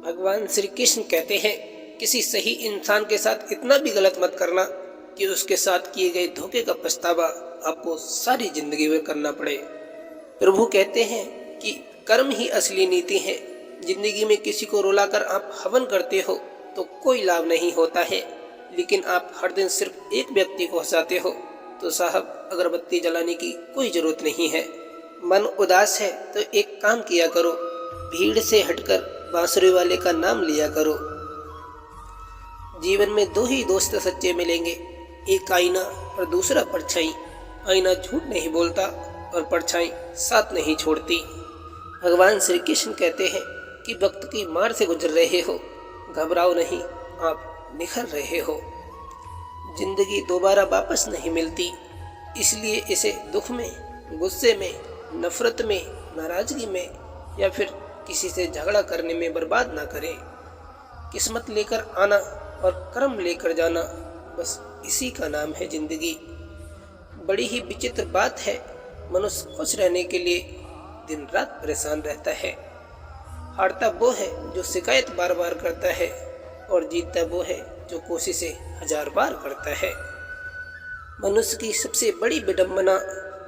भगवान श्री कृष्ण कहते हैं, किसी सही इंसान के साथ इतना भी गलत मत करना कि उसके साथ किए गए धोखे का पछतावा आपको सारी जिंदगी में करना पड़े। प्रभु कहते हैं कि कर्म ही असली नीति है। जिंदगी में किसी को रुलाकर आप हवन करते हो तो कोई लाभ नहीं होता है, लेकिन आप हर दिन सिर्फ एक व्यक्ति को हंसाते हो तो साहब अगरबत्ती जलाने की कोई जरूरत नहीं है। मन उदास है तो एक काम किया करो, भीड़ से हटकर बांसुरी वाले का नाम लिया करो। जीवन में दो ही दोस्त सच्चे मिलेंगे, एक आईना और दूसरा परछाई। आईना झूठ नहीं बोलता और परछाई साथ नहीं छोड़ती। भगवान श्री कृष्ण कहते हैं कि वक्त की मार से गुजर रहे हो, घबराओ नहीं, आप निखर रहे हो। जिंदगी दोबारा वापस नहीं मिलती, इसलिए इसे दुख में, गुस्से में, नफरत में, नाराजगी में या फिर किसी से झगड़ा करने में बर्बाद ना करें। किस्मत लेकर आना और कर्म लेकर जाना, बस इसी का नाम है जिंदगी। बड़ी ही विचित्र बात है, मनुष्य खुश रहने के लिए दिन रात परेशान रहता है। हारता वो है जो शिकायत बार बार करता है और जीतता वो है जो कोशिशें 1000 बार करता है। मनुष्य की सबसे बड़ी विडंबना,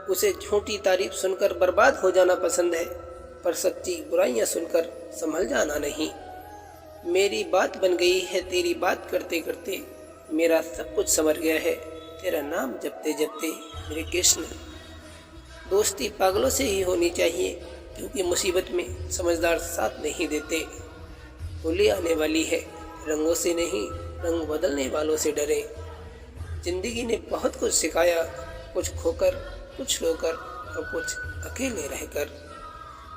उसे झूठी तारीफ सुनकर बर्बाद हो जाना पसंद है, पर सच्ची बुराइयां सुनकर संभल जाना नहीं। मेरी बात बन गई है तेरी बात करते करते, मेरा सब कुछ संवर गया है तेरा नाम जपते जपते मेरे कृष्ण। दोस्ती पागलों से ही होनी चाहिए, क्योंकि मुसीबत में समझदार साथ नहीं देते। होली आने वाली है, रंगों से नहीं रंग बदलने वालों से डरे। जिंदगी ने बहुत कुछ सिखाया, कुछ खोकर, कुछ रोकर और कुछ अकेले रहकर।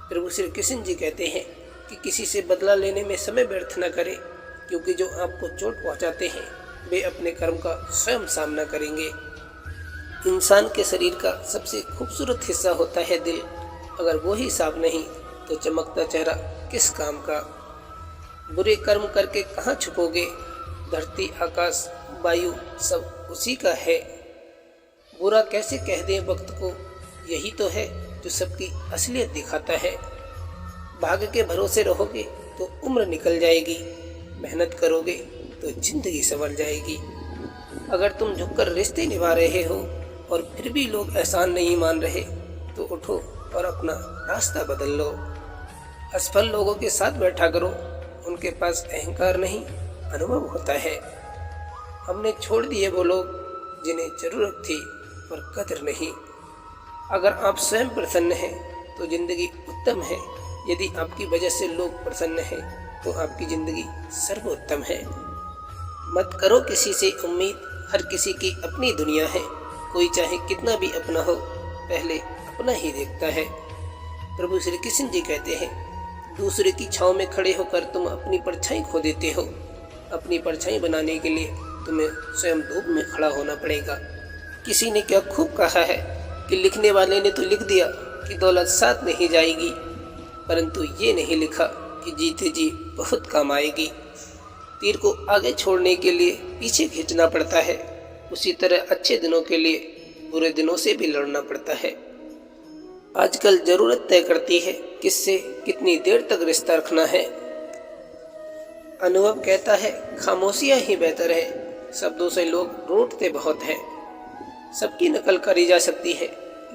प्रभु श्री कृष्ण जी कहते हैं कि किसी से बदला लेने में समय व्यर्थ न करें, क्योंकि जो आपको चोट पहुंचाते हैं वे अपने कर्म का स्वयं सामना करेंगे। इंसान के शरीर का सबसे खूबसूरत हिस्सा होता है दिल, अगर वो ही साफ नहीं तो चमकता चेहरा किस काम का। बुरे कर्म करके कहाँ छुपोगे, धरती आकाश वायु सब उसी का है। बुरा कैसे कह दें वक्त को, यही तो है जो सबकी असलियत दिखाता है। भाग्य के भरोसे रहोगे तो उम्र निकल जाएगी, मेहनत करोगे तो जिंदगी संवर जाएगी। अगर तुम झुककर रिश्ते निभा रहे हो और फिर भी लोग एहसान नहीं मान रहे तो उठो और अपना रास्ता बदल लो। असफल लोगों के साथ बैठा करो, उनके पास अहंकार नहीं अनुभव होता है। हमने छोड़ दिए वो लोग जिन्हें जरूरत थी पर कदर नहीं। अगर आप स्वयं प्रसन्न हैं तो जिंदगी उत्तम है, यदि आपकी वजह से लोग प्रसन्न हैं तो आपकी जिंदगी सर्वोत्तम है। मत करो किसी से उम्मीद, हर किसी की अपनी दुनिया है। कोई चाहे कितना भी अपना हो, पहले अपना ही देखता है। प्रभु श्री कृष्ण जी कहते हैं, दूसरे की छांव में खड़े होकर तुम अपनी परछाई खो देते हो। अपनी परछाई बनाने के लिए तुम्हें स्वयं धूप में खड़ा होना पड़ेगा। किसी ने क्या खूब कहा है कि लिखने वाले ने तो लिख दिया कि दौलत साथ नहीं जाएगी, परंतु ये नहीं लिखा कि जीते जी बहुत काम आएगी। तीर को आगे छोड़ने के लिए पीछे खींचना पड़ता है, उसी तरह अच्छे दिनों के लिए बुरे दिनों से भी लड़ना पड़ता है। आजकल जरूरत तय करती है किससे कितनी देर तक रिश्ता रखना है। अनुभव कहता है खामोशियां ही बेहतर है, शब्दों से लोग रूठते बहुत हैं। सबकी नकल करी जा सकती है,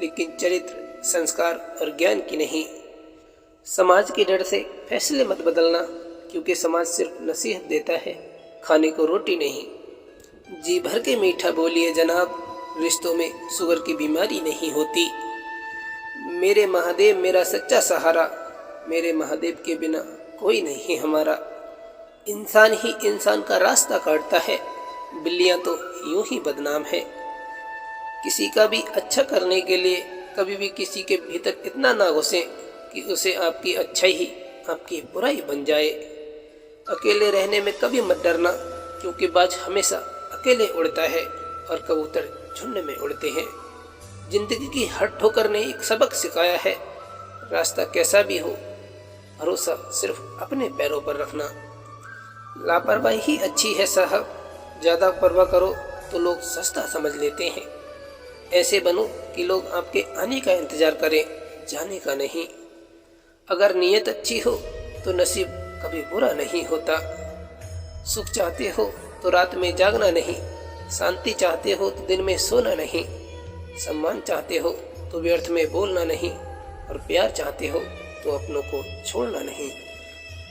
लेकिन चरित्र, संस्कार और ज्ञान की नहीं। समाज के डर से फैसले मत बदलना, क्योंकि समाज सिर्फ नसीहत देता है, खाने को रोटी नहीं। जी भर के मीठा बोलिए जनाब, रिश्तों में शुगर की बीमारी नहीं होती। मेरे महादेव मेरा सच्चा सहारा, मेरे महादेव के बिना कोई नहीं हमारा। इंसान ही इंसान का रास्ता काटता है, बिल्लियां तो यूं ही बदनाम है। किसी का भी अच्छा करने के लिए कभी भी किसी के भीतर इतना ना घुसे कि उसे आपकी अच्छाई ही आपकी बुराई बन जाए। अकेले रहने में कभी मत डरना, क्योंकि बाज हमेशा अकेले उड़ता है और कबूतर झुंड में उड़ते हैं। जिंदगी की हर ठोकर ने एक सबक सिखाया है, रास्ता कैसा भी हो, भरोसा सिर्फ अपने पैरों पर रखना। लापरवाही ही अच्छी है साहब, ज़्यादा परवाह करो तो लोग सस्ता समझ लेते हैं। ऐसे बनो कि लोग आपके आने का इंतजार करें, जाने का नहीं। अगर नीयत अच्छी हो तो नसीब कभी बुरा नहीं होता। सुख चाहते हो तो रात में जागना नहीं, शांति चाहते हो तो दिन में सोना नहीं, सम्मान चाहते हो तो व्यर्थ में बोलना नहीं, और प्यार चाहते हो तो अपनों को छोड़ना नहीं।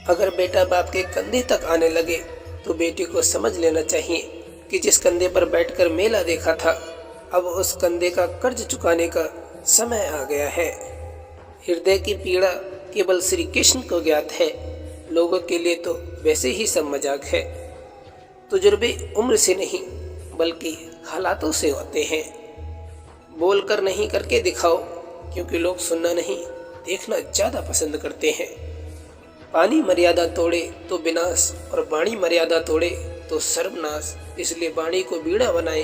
अगर बेटा बाप के कंधे तक आने लगे तो बेटी को समझ लेना चाहिए कि जिस कंधे पर बैठकर मेला देखा था, अब उस कंधे का कर्ज चुकाने का समय आ गया है। हृदय की पीड़ा केवल श्री कृष्ण को ज्ञात है, लोगों के लिए तो वैसे ही सब मजाक है। तजुर्बे उम्र से नहीं बल्कि हालातों से होते हैं। बोल कर नहीं करके दिखाओ, क्योंकि लोग सुनना नहीं देखना ज़्यादा पसंद करते हैं। पानी मर्यादा तोड़े तो विनाश, और वाणी मर्यादा तोड़े तो सर्वनाश। इसलिए वाणी को बीड़ा बनाए,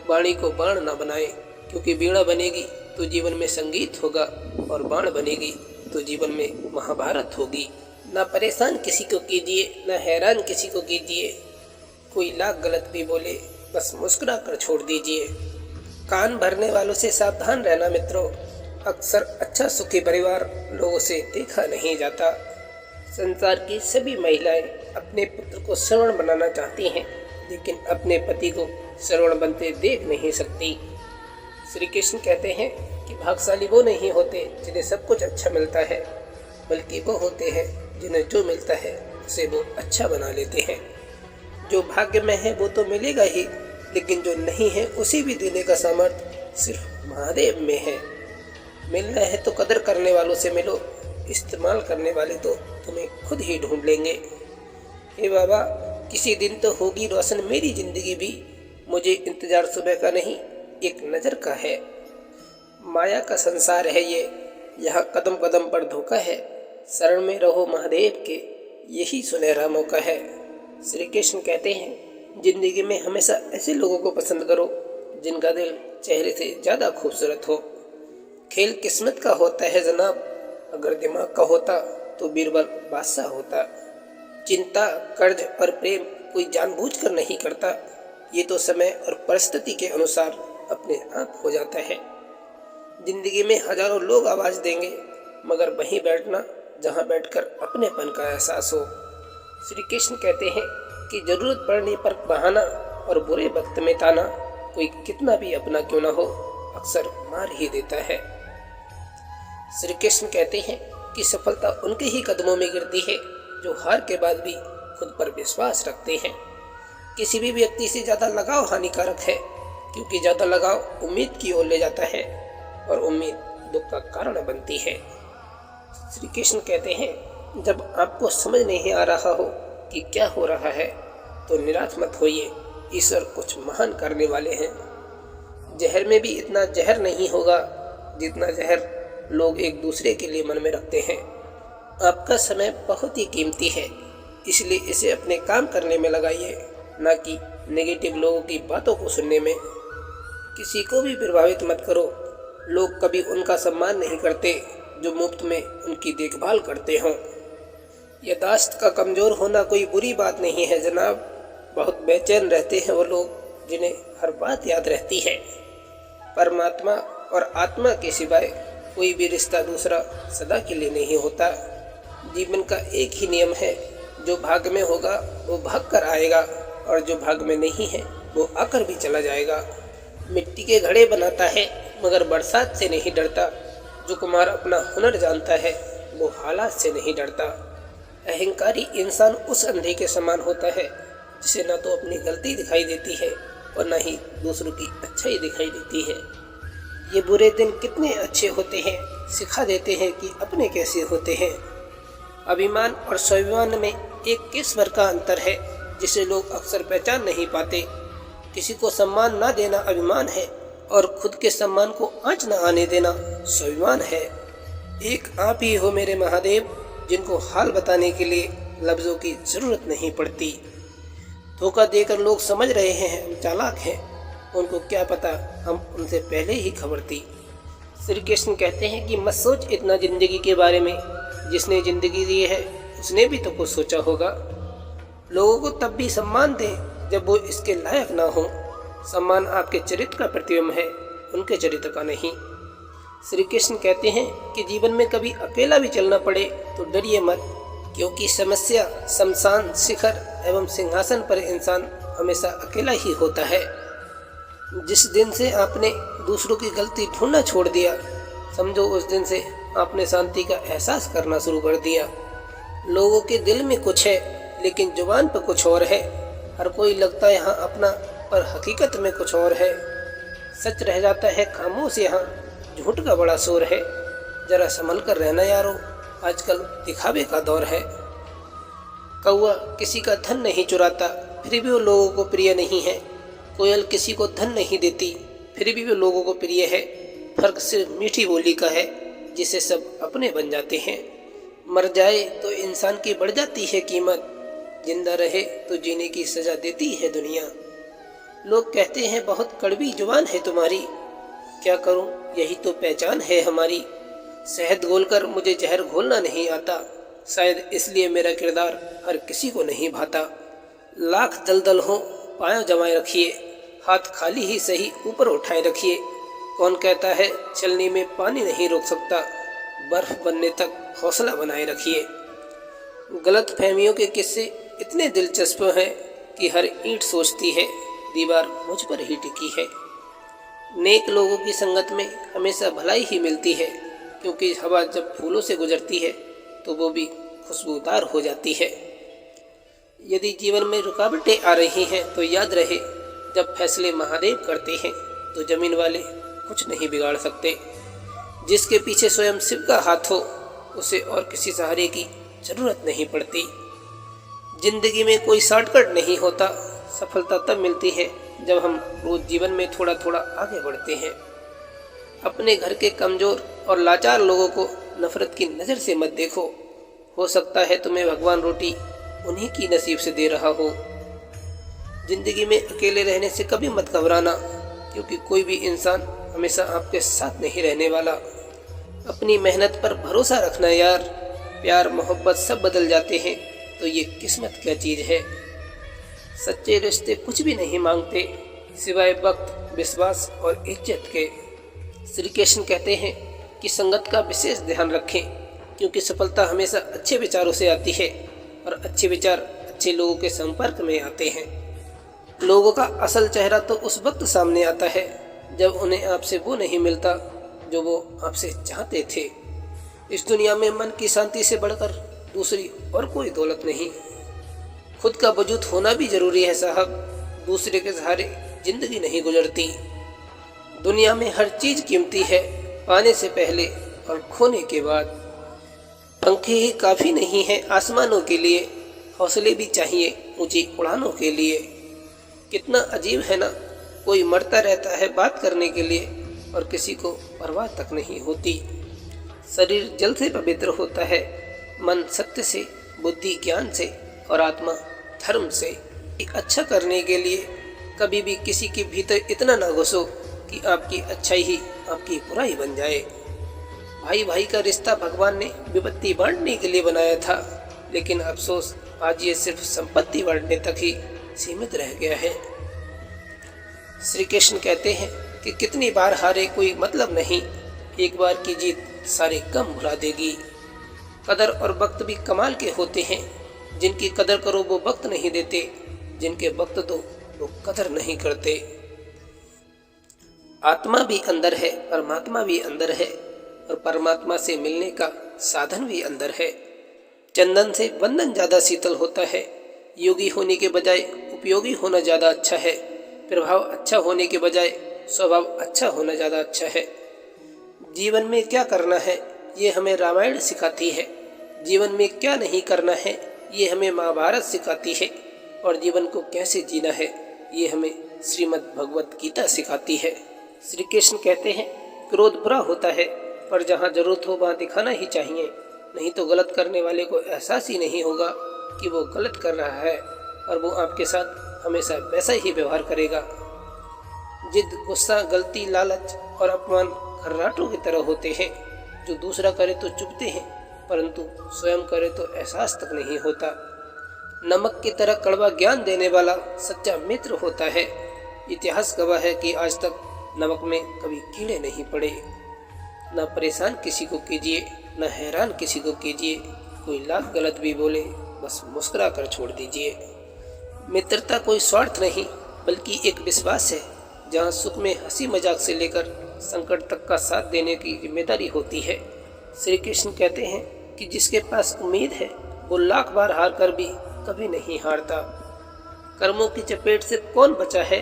वाणी को बाण न बनाए, क्योंकि बीड़ा बनेगी तो जीवन में संगीत होगा, और बाण बनेगी तो जीवन में महाभारत होगी। ना परेशान किसी को कीजिए, ना हैरान किसी को कीजिए। कोई लाख गलत भी बोले बस मुस्कुरा कर छोड़ दीजिए। कान भरने वालों से सावधान रहना मित्रों। अक्सर अच्छा सुखी परिवार लोगों से देखा नहीं जाता। संसार की सभी महिलाएं अपने पुत्र को श्रवण बनाना चाहती हैं, लेकिन अपने पति को श्रवण बनते देख नहीं सकती। श्री कृष्ण कहते हैं कि भाग्यशाली वो नहीं होते जिन्हें सब कुछ अच्छा मिलता है, बल्कि वो होते हैं जिन्हें जो मिलता है उसे वो अच्छा बना लेते हैं। जो भाग्य में है वो तो मिलेगा ही, लेकिन जो नहीं है उसे भी देने का सामर्थ्य सिर्फ महादेव में है। मिलना है तो कदर करने वालों से मिलो, इस्तेमाल करने वाले तो तुम्हें खुद ही ढूंढ लेंगे। हे बाबा, किसी दिन तो होगी रोशन मेरी जिंदगी भी, मुझे इंतजार सुबह का नहीं एक नज़र का है। माया का संसार है ये, यहाँ कदम कदम पर धोखा है। शरण में रहो महादेव के, यही सुनहरा मौका है। श्री कृष्ण कहते हैं, जिंदगी में हमेशा ऐसे लोगों को पसंद करो जिनका दिल चेहरे से ज़्यादा खूबसूरत हो। खेल किस्मत का होता है जनाब, अगर दिमाग का होता तो बीरबल बादशाह होता। चिंता, कर्ज और प्रेम कोई जानबूझकर नहीं करता, ये तो समय और परिस्थिति के अनुसार अपने आप हो जाता है। जिंदगी में हजारों लोग आवाज़ देंगे, मगर वहीं बैठना जहाँ बैठकर अपनेपन का एहसास हो। श्री कृष्ण कहते हैं कि जरूरत पड़ने पर बहाना और बुरे वक्त में ताना, कोई कितना भी अपना क्यों ना हो अक्सर मार ही देता है। श्री कृष्ण कहते हैं कि सफलता उनके ही कदमों में गिरती है जो हार के बाद भी खुद पर विश्वास रखते हैं। किसी भी व्यक्ति से ज़्यादा लगाव हानिकारक है, क्योंकि ज़्यादा लगाव उम्मीद की ओर ले जाता है और उम्मीद दुख का कारण बनती है। श्री कृष्ण कहते हैं, जब आपको समझ नहीं आ रहा हो कि क्या हो रहा है तो निराश मत होइए, ईश्वर कुछ महान करने वाले हैं। जहर में भी इतना जहर नहीं होगा जितना जहर लोग एक दूसरे के लिए मन में रखते हैं। आपका समय बहुत ही कीमती है, इसलिए इसे अपने काम करने में लगाइए, ना कि नेगेटिव लोगों की बातों को सुनने में। किसी को भी प्रभावित मत करो, लोग कभी उनका सम्मान नहीं करते जो मुफ्त में उनकी देखभाल करते हों। याददाश्त का कमज़ोर होना कोई बुरी बात नहीं है जनाब, बहुत बेचैन रहते हैं वो लोग जिन्हें हर बात याद रहती है। परमात्मा और आत्मा के सिवाय कोई भी रिश्ता दूसरा सदा के लिए नहीं होता। जीवन का एक ही नियम है, जो भाग्य में होगा वो भाग कर आएगा, और जो भाग्य में नहीं है वो आकर भी चला जाएगा। मिट्टी के घड़े बनाता है मगर बरसात से नहीं डरता। जो कुम्हार अपना हुनर जानता है वो हालात से नहीं डरता। अहंकारी इंसान उस अंधे के समान होता है जिसे ना तो अपनी गलती दिखाई देती है और ना ही दूसरों की अच्छाई दिखाई देती है। ये बुरे दिन कितने अच्छे होते हैं, सिखा देते हैं कि अपने कैसे होते हैं। अभिमान और स्वाभिमान में एक किस्म का अंतर है जिसे लोग अक्सर पहचान नहीं पाते। किसी को सम्मान ना देना अभिमान है और खुद के सम्मान को आँच न आने देना स्वाभिमान है। एक आप ही हो मेरे महादेव, जिनको हाल बताने के लिए लफ्ज़ों की ज़रूरत नहीं पड़ती। धोखा देकर लोग समझ रहे हैं हम चालाक हैं, उनको क्या पता हम उनसे पहले ही खबर थी। श्री कृष्ण कहते हैं कि मत सोच इतना ज़िंदगी के बारे में, जिसने ज़िंदगी दी है उसने भी तो कुछ सोचा होगा। लोगों को तब भी सम्मान दें जब वो इसके लायक ना हो। सम्मान आपके चरित्र का प्रतिबिंब है, उनके चरित्र का नहीं। श्री कृष्ण कहते हैं कि जीवन में कभी अकेला भी चलना पड़े तो डरिए मत, क्योंकि समस्या, शमशान, शिखर एवं सिंहासन पर इंसान हमेशा अकेला ही होता है। जिस दिन से आपने दूसरों की गलती ढूंढना छोड़ दिया, समझो उस दिन से आपने शांति का एहसास करना शुरू कर दिया। लोगों के दिल में कुछ है लेकिन जुबान पर कुछ और है। हर कोई लगता है यहाँ अपना, पर हकीकत में कुछ और है। सच रह जाता है खामोश, यहाँ झूठ का बड़ा शोर है। जरा संभल कर रहना यारो, आजकल दिखावे का दौर है। कौआ किसी का धन नहीं चुराता, फिर भी वो लोगों को प्रिय नहीं है। कोयल किसी को धन नहीं देती, फिर भी वो लोगों को प्रिय है। फर्क सिर्फ मीठी बोली का है, जिसे सब अपने बन जाते हैं। मर जाए तो इंसान की बढ़ जाती है कीमत, जिंदा रहे तो जीने की सजा देती है दुनिया। लोग कहते हैं बहुत कड़वी जुबान है तुम्हारी, क्या करूं यही तो पहचान है हमारी। शहद घोलकर मुझे जहर घोलना नहीं आता, शायद इसलिए मेरा किरदार हर किसी को नहीं भाता। लाख दलदल हो पाँव जमाए रखिए, हाथ खाली ही सही ऊपर उठाए रखिए। कौन कहता है चलने में पानी नहीं रोक सकता, बर्फ बनने तक हौसला बनाए रखिए। गलत फहमियों के किस्से इतने दिलचस्प हैं कि हर ईंट सोचती है दीवार मुझ पर ही टिकी है। नेक लोगों की संगत में हमेशा भलाई ही मिलती है, क्योंकि हवा जब फूलों से गुजरती है तो वो भी खुशबूदार हो जाती है। यदि जीवन में रुकावटें आ रही हैं तो याद रहे, जब फैसले महादेव करते हैं तो जमीन वाले कुछ नहीं बिगाड़ सकते। जिसके पीछे स्वयं शिव का हाथ हो, उसे और किसी सहारे की जरूरत नहीं पड़ती। जिंदगी में कोई शॉर्टकट नहीं होता, सफलता तब मिलती है जब हम रोज जीवन में थोड़ा थोड़ा आगे बढ़ते हैं। अपने घर के कमजोर और लाचार लोगों को नफरत की नज़र से मत देखो। हो सकता है तुम्हें भगवान रोटी उन्हीं की नसीब से दे रहा हो। जिंदगी में अकेले रहने से कभी मत घबराना, क्योंकि कोई भी इंसान हमेशा आपके साथ नहीं रहने वाला। अपनी मेहनत पर भरोसा रखना यार, प्यार मोहब्बत सब बदल जाते हैं, तो ये किस्मत क्या चीज़ है। सच्चे रिश्ते कुछ भी नहीं मांगते सिवाय वक्त, विश्वास और इज्जत के। श्री कृष्ण कहते हैं कि संगत का विशेष ध्यान रखें, क्योंकि सफलता हमेशा अच्छे विचारों से आती है और अच्छे विचार अच्छे लोगों के संपर्क में आते हैं। लोगों का असल चेहरा तो उस वक्त सामने आता है जब उन्हें आपसे वो नहीं मिलता जो वो आपसे चाहते थे। इस दुनिया में मन की शांति से बढ़कर दूसरी और कोई दौलत नहीं। खुद का वजूद होना भी जरूरी है साहब, दूसरे के सहारे जिंदगी नहीं गुजरती। दुनिया में हर चीज कीमती है, पाने से पहले और खोने के बाद। पंखे ही काफी नहीं है आसमानों के लिए, हौसले भी चाहिए ऊंची उड़ानों के लिए। कितना अजीब है ना, कोई मरता रहता है बात करने के लिए और किसी को परवाह तक नहीं होती। शरीर जल से पवित्र होता है, मन सत्य से, बुद्धि ज्ञान से और आत्मा धर्म से। अच्छा करने के लिए कभी भी किसी के भीतर इतना ना घुसो कि आपकी अच्छाई ही आपकी बुराई बन जाए। भाई भाई का रिश्ता भगवान ने विपत्ति बांटने के लिए बनाया था, लेकिन अफसोस आज ये सिर्फ संपत्ति बांटने तक ही सीमित रह गया है। श्री कृष्ण कहते हैं कि कितनी बार हारे कोई मतलब नहीं, एक बार की जीत सारे गम भुला देगी। कदर और वक्त भी कमाल के होते हैं, जिनकी कदर करो वो वक्त नहीं देते, जिनके वक्त दो वो कदर नहीं करते। आत्मा भी अंदर है, परमात्मा भी अंदर है, और परमात्मा से मिलने का साधन भी अंदर है। चंदन से बंधन ज्यादा शीतल होता है। योगी होने के बजाय उपयोगी होना ज्यादा अच्छा है। प्रभाव अच्छा होने के बजाय स्वभाव अच्छा होना ज्यादा अच्छा है। जीवन में क्या करना है ये हमें रामायण सिखाती है, जीवन में क्या नहीं करना है ये हमें महाभारत सिखाती है, और जीवन को कैसे जीना है ये हमें श्रीमद् भगवत गीता सिखाती है। श्री कृष्ण कहते हैं क्रोध बुरा होता है, पर जहाँ जरूरत हो वहाँ दिखाना ही चाहिए, नहीं तो गलत करने वाले को एहसास ही नहीं होगा कि वो गलत कर रहा है, और वो आपके साथ हमेशा वैसा ही व्यवहार करेगा। जिद, गुस्सा, गलती, लालच और अपमान खर्राटों की तरह होते हैं, जो दूसरा करे तो चुभते हैं, परंतु स्वयं करे तो एहसास तक नहीं होता। नमक की तरह कड़वा ज्ञान देने वाला सच्चा मित्र होता है। इतिहास गवाह है कि आज तक नमक में कभी कीड़े नहीं पड़े। न परेशान किसी को कीजिए, न हैरान किसी को कीजिए, कोई लाख गलत भी बोले बस मुस्कुरा कर छोड़ दीजिए। मित्रता कोई स्वार्थ नहीं बल्कि एक विश्वास है, जहाँ सुख में हंसी मजाक से लेकर संकट तक का साथ देने की जिम्मेदारी होती है। श्री कृष्ण कहते हैं कि जिसके पास उम्मीद है वो लाख बार हार कर भी कभी नहीं हारता। कर्मों की चपेट से कौन बचा है?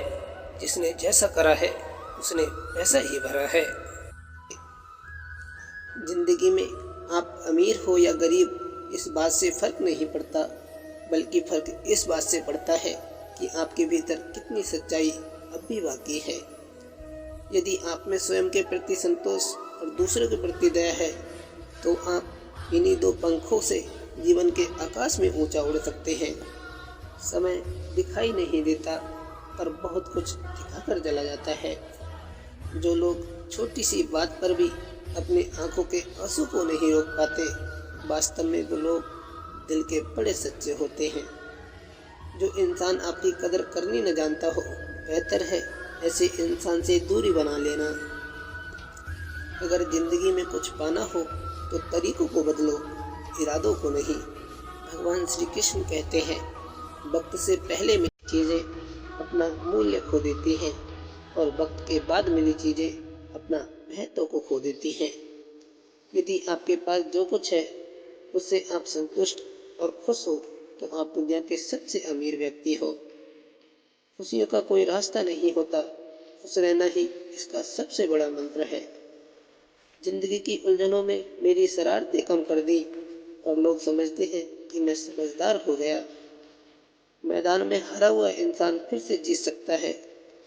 जिसने जैसा करा है उसने वैसा ही भरा है। जिंदगी में आप अमीर हो या गरीब, इस बात से फर्क नहीं पड़ता, बल्कि फर्क इस बात से पड़ता है कि आपके भीतर कितनी सच्चाई अब भी बाकी है। यदि आप में स्वयं के प्रति संतोष और दूसरों के प्रति दया है तो आप इन्हीं दो पंखों से जीवन के आकाश में ऊंचा उड़ सकते हैं। समय दिखाई नहीं देता पर बहुत कुछ दिखाकर चला जाता है। जो लोग छोटी सी बात पर भी अपनी आंखों के आंसू को नहीं रोक पाते, वास्तव में वो लोग दिल के बड़े सच्चे होते हैं। जो इंसान आपकी कदर करनी न जानता हो, बेहतर है ऐसे इंसान से दूरी बना लेना। अगर जिंदगी में कुछ पाना हो तो तरीकों को बदलो, इरादों को नहीं। भगवान श्री कृष्ण कहते हैं, वक्त से पहले मिली चीज़ें अपना मूल्य खो देती हैं और वक्त के बाद मिली चीज़ें अपना महत्व को खो देती हैं। यदि आपके पास जो कुछ है उससे आप संतुष्ट और खुश हो तो आप दुनिया के सबसे अमीर व्यक्ति हो। खुशियों का कोई रास्ता नहीं होता, खुश रहना ही इसका सबसे बड़ा मंत्र है। जिंदगी की उलझनों में मेरी शरारतें कम कर दी और लोग समझते हैं कि मैं समझदार हो गया। मैदान में हरा हुआ इंसान फिर से जीत सकता है,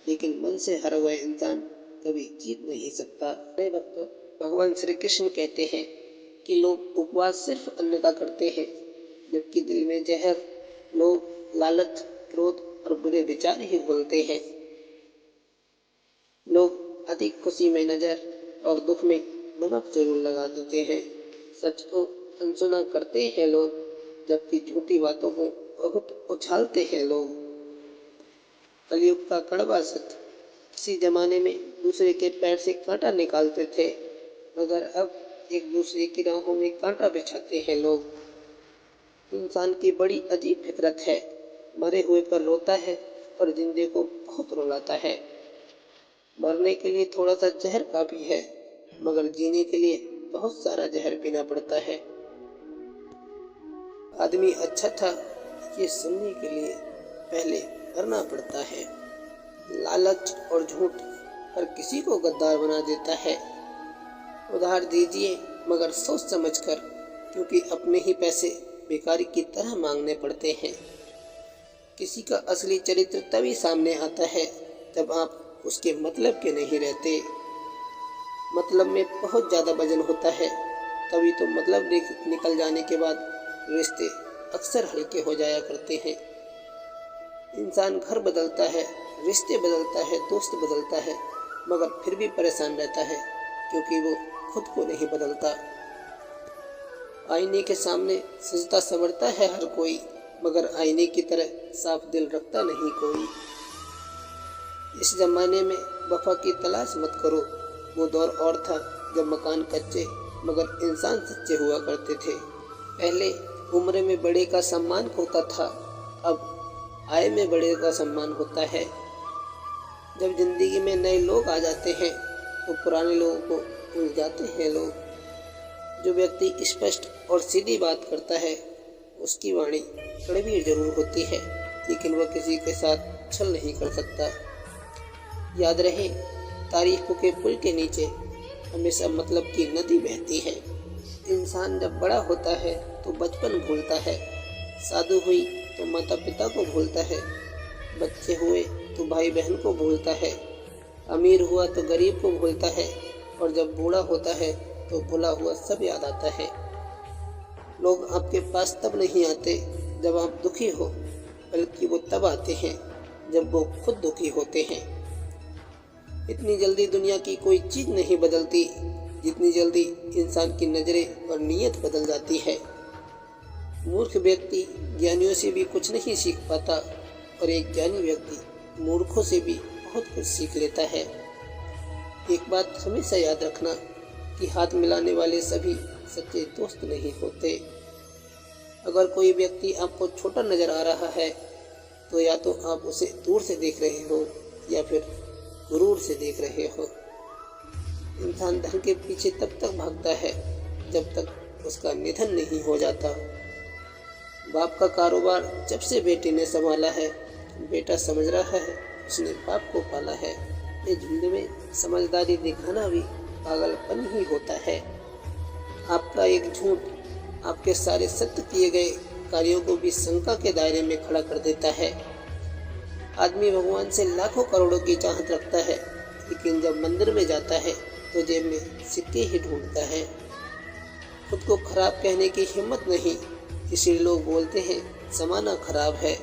लेकिन मन से हरा हुआ इंसान कभी जीत नहीं सकता। अरे भक्तों, भगवान श्री कृष्ण कहते हैं कि लोग उपवास सिर्फ अन्न का करते हैं, जबकि दिल में जहर, लोभ, लालच, क्रोध और बुरे विचार ही घुलते हैं। लोग अधिक खुशी में नजर और दुख में नमक जरूर लगा देते हैं। सच को अनसुना करते हैं लोग, जबकि झूठी बातों को बहुत उछालते हैं लोग। कलयुग का कड़वा सच, किसी जमाने में दूसरे के पैर से कांटा निकालते थे, मगर अब एक दूसरे की राहों में कांटा बिछाते हैं लोग। इंसान की बड़ी अजीब फितरत है, मरे हुए पर रोता है और जिंदे को बहुत रुलाता है। मरने के लिए थोड़ा सा जहर काफी है, मगर जीने के लिए बहुत सारा जहर पीना पड़ता है। आदमी अच्छा था ये सुनने के लिए पहले मरना पड़ता है। लालच और झूठ हर किसी को गद्दार बना देता है। उधार दीजिए मगर सोच समझ कर, क्योंकि अपने ही पैसे भिखारी की तरह मांगने पड़ते हैं। किसी का असली चरित्र तभी सामने आता है जब आप उसके मतलब के नहीं रहते। मतलब में बहुत ज़्यादा वजन होता है, तभी तो मतलब निकल जाने के बाद रिश्ते अक्सर हल्के हो जाया करते हैं। इंसान घर बदलता है, रिश्ते बदलता है, दोस्त बदलता है, मगर फिर भी परेशान रहता है क्योंकि वो खुद को नहीं बदलता। आईने के सामने सजता संवरता है हर कोई, मगर आईने की तरह साफ दिल रखता नहीं कोई। इस जमाने में वफा की तलाश मत करो। वो दौर और था जब मकान कच्चे मगर इंसान सच्चे हुआ करते थे। पहले उम्र में बड़े का सम्मान होता था, अब आय में बड़े का सम्मान होता है। जब जिंदगी में नए लोग आ जाते हैं तो पुराने लोगों को भूल जाते हैं लोग। जो व्यक्ति स्पष्ट और सीधी बात करता है उसकी वाणी कड़वी जरूर होती है, लेकिन वह किसी के साथ छल नहीं कर सकता। याद रहे, तारीखों के पुल के नीचे हमेशा मतलब की नदी बहती है। इंसान जब बड़ा होता है तो बचपन भूलता है, शादी हुई तो माता पिता को भूलता है, बच्चे हुए तो भाई बहन को भूलता है, अमीर हुआ तो गरीब को भूलता है, और जब बूढ़ा होता है तो भुला हुआ सब याद आता है। लोग आपके पास तब नहीं आते जब आप दुखी हो, बल्कि वो तब आते हैं जब वो खुद दुखी होते हैं। इतनी जल्दी दुनिया की कोई चीज़ नहीं बदलती जितनी जल्दी इंसान की नज़रें और नीयत बदल जाती है। मूर्ख व्यक्ति ज्ञानियों से भी कुछ नहीं सीख पाता, और एक ज्ञानी व्यक्ति मूर्खों से भी बहुत कुछ सीख लेता है। एक बात हमेशा याद रखना कि हाथ मिलाने वाले सभी सच्चे दोस्त नहीं होते। अगर कोई व्यक्ति आपको छोटा नजर आ रहा है तो या तो आप उसे दूर से देख रहे हो या फिर गुरूर से देख रहे हो। इंसान धन के पीछे तब तक भागता है जब तक उसका निधन नहीं हो जाता। बाप का कारोबार जब से बेटे ने संभाला है, बेटा समझ रहा है उसने बाप को पाला है। ये झुंड में समझदारी दिखाना भी पागलपन ही होता है। आपका एक झूठ आपके सारे सत्य किए गए कार्यों को भी शंका के दायरे में खड़ा कर देता है। आदमी भगवान से लाखों करोड़ों की चाहत रखता है, लेकिन जब मंदिर में जाता है तो जेब में सिक्के ही ढूंढता है। खुद को खराब कहने की हिम्मत नहीं, इसलिए लोग बोलते हैं जमाना खराब है।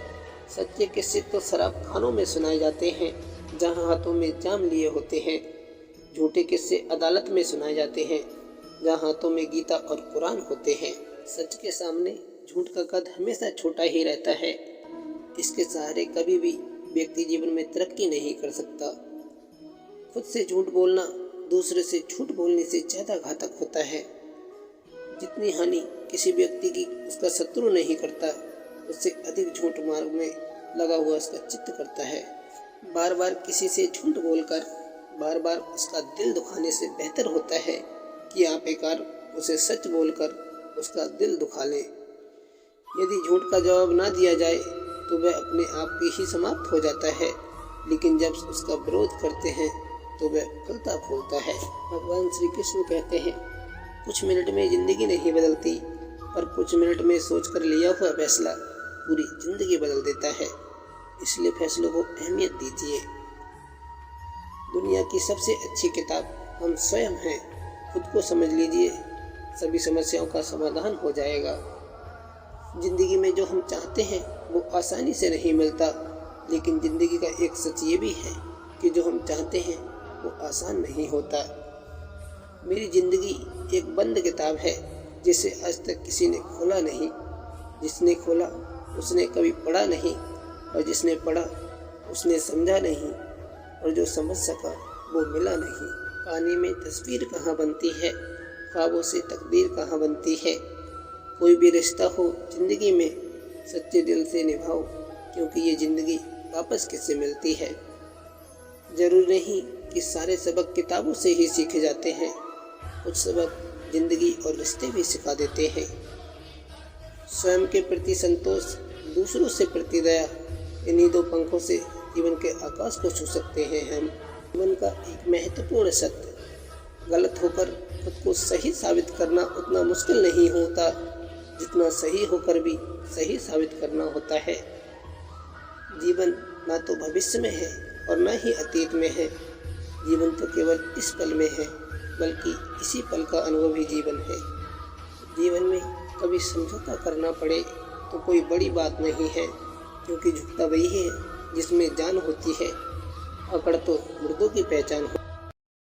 सच्चे किस्से तो शराब खानों में सुनाए जाते हैं जहां हाथों में जाम लिए होते हैं। झूठे किस्से अदालत में सुनाए जाते हैं जहां हाथों में गीता और कुरान होते हैं। सच के सामने झूठ का कद हमेशा छोटा ही रहता है। इसके सहारे कभी भी व्यक्ति जीवन में तरक्की नहीं कर सकता। खुद से झूठ बोलना दूसरे से झूठ बोलने से ज़्यादा घातक होता है। जितनी हानि किसी व्यक्ति की उसका शत्रु नहीं करता, उससे अधिक झूठ मार्ग में लगा हुआ उसका चित्त करता है। बार बार किसी से झूठ बोलकर बार बार उसका दिल दुखाने से बेहतर होता है कि आप एक बार उसे सच बोलकर उसका दिल दुखा लें। यदि झूठ का जवाब ना दिया जाए तो वह अपने आप ही समाप्त हो जाता है, लेकिन जब उसका विरोध करते हैं तो वह फलता फूलता है। भगवान श्री कृष्ण कहते हैं, कुछ मिनट में जिंदगी नहीं बदलती, पर कुछ मिनट में सोचकर लिया हुआ फैसला पूरी जिंदगी बदल देता है। इसलिए फैसलों को अहमियत दीजिए। दुनिया की सबसे अच्छी किताब हम स्वयं हैं। खुद को समझ लीजिए, सभी समस्याओं का समाधान हो जाएगा। जिंदगी में जो हम चाहते हैं वो आसानी से नहीं मिलता, लेकिन जिंदगी का एक सच ये भी है कि जो हम चाहते हैं वो आसान नहीं होता। मेरी जिंदगी एक बंद किताब है जिसे आज तक किसी ने खोला नहीं। जिसने खोला उसने कभी पढ़ा नहीं, और जिसने पढ़ा उसने समझा नहीं, और जो समझ सका वो मिला नहीं। पानी में तस्वीर कहाँ बनती है, ख्वाबों से तकदीर कहाँ बनती है। कोई भी रिश्ता हो जिंदगी में सच्चे दिल से निभाओ, क्योंकि ये ज़िंदगी वापस किससे मिलती है। ज़रूरी नहीं कि सारे सबक किताबों से ही सीखे जाते हैं, कुछ सबक ज़िंदगी और रिश्ते भी सिखा देते हैं। स्वयं के प्रति संतोष, दूसरों से प्रति दया, इन्हीं दो पंखों से जीवन के आकाश को छू सकते हैं हम। जीवन का एक महत्वपूर्ण सत्य, गलत होकर खुद को सही साबित करना उतना मुश्किल नहीं होता जितना सही होकर भी सही साबित करना होता है। जीवन ना तो भविष्य में है और ना ही अतीत में है। जीवन तो केवल इस पल में है, बल्कि इसी पल का अनुभव ही जीवन है। जीवन में कभी समझौता करना पड़े तो कोई बड़ी बात नहीं है, क्योंकि झुकता वही है जिसमें जान होती है। अकड़ तो मुर्दों की पहचान